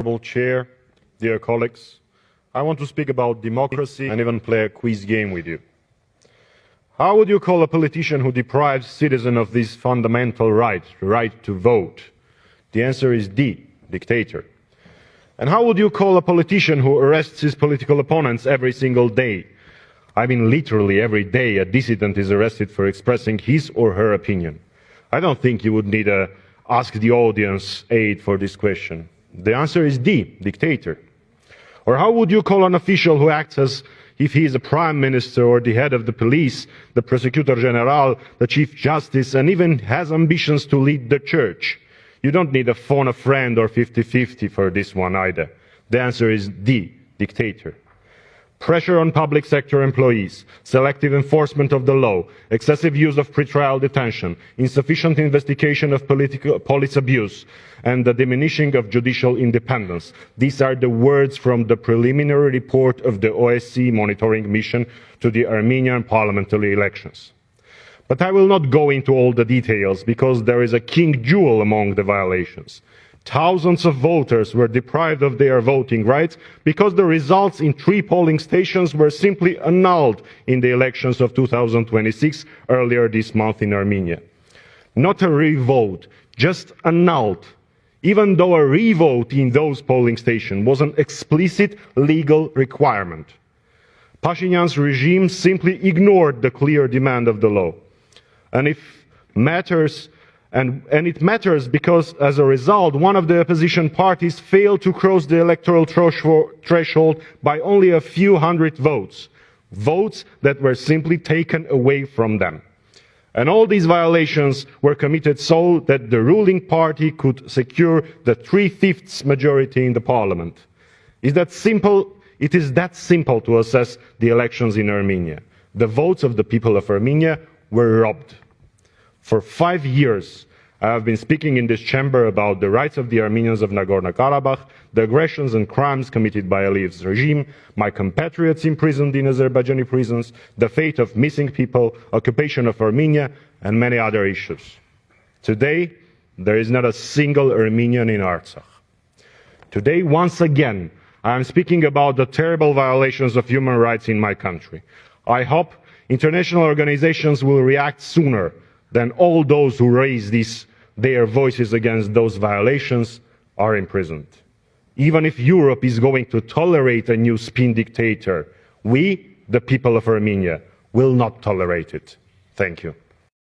Chair, dear colleagues, I want to speak about democracy and even play a quiz game with you. How would you call a politician who deprives citizens of this fundamental right, the right to vote? The answer is D, dictator. And how would you call a politician who arrests his political opponents every single day? I mean, literally every day a dissident is arrested for expressing his or her opinion. I don't think you would need to ask the audience aid for this question. The answer is D, dictator. Or how would you call an official who acts as if he is a prime minister or the head of the police, the prosecutor general, the chief justice, and even has ambitions to lead the church? You don't need to phone a friend or 50-50 for this one either. The answer is D, dictator. Pressure on public sector employees, selective enforcement of the law, excessive use of pretrial detention, insufficient investigation of police abuse, and the diminishing of judicial independence. These are the words from the preliminary report of the OSCE monitoring mission to the Armenian parliamentary elections. But I will not go into all the details because there is a king jewel among the violations. Thousands of voters were deprived of their voting rights because the results in 3 polling stations were simply annulled in the elections of 2026 earlier this month in Armenia. Not a revote, just annulled, even though a revote in those polling stations was an explicit legal requirement. Pashinyan's regime simply ignored the clear demand of the law. And it matters because, as a result, one of the opposition parties failed to cross the electoral threshold by only a few hundred votes, votes that were simply taken away from them. And all these violations were committed so that the ruling party could secure the 3/5 majority in the parliament. It is that simple to assess the elections in Armenia. The votes of the people of Armenia were robbed. For 5 years, I have been speaking in this chamber about the rights of the Armenians of Nagorno-Karabakh, the aggressions and crimes committed by Aliyev's regime, my compatriots imprisoned in Azerbaijani prisons, the fate of missing people, occupation of Armenia, and many other issues. Today, there is not a single Armenian in Artsakh. Today, once again, I am speaking about the terrible violations of human rights in my country. I hope international organizations will react sooner than all those who raise their voices against those violations are imprisoned. Even if Europe is going to tolerate a new spin dictator, we, the people of Armenia, will not tolerate it. Thank you.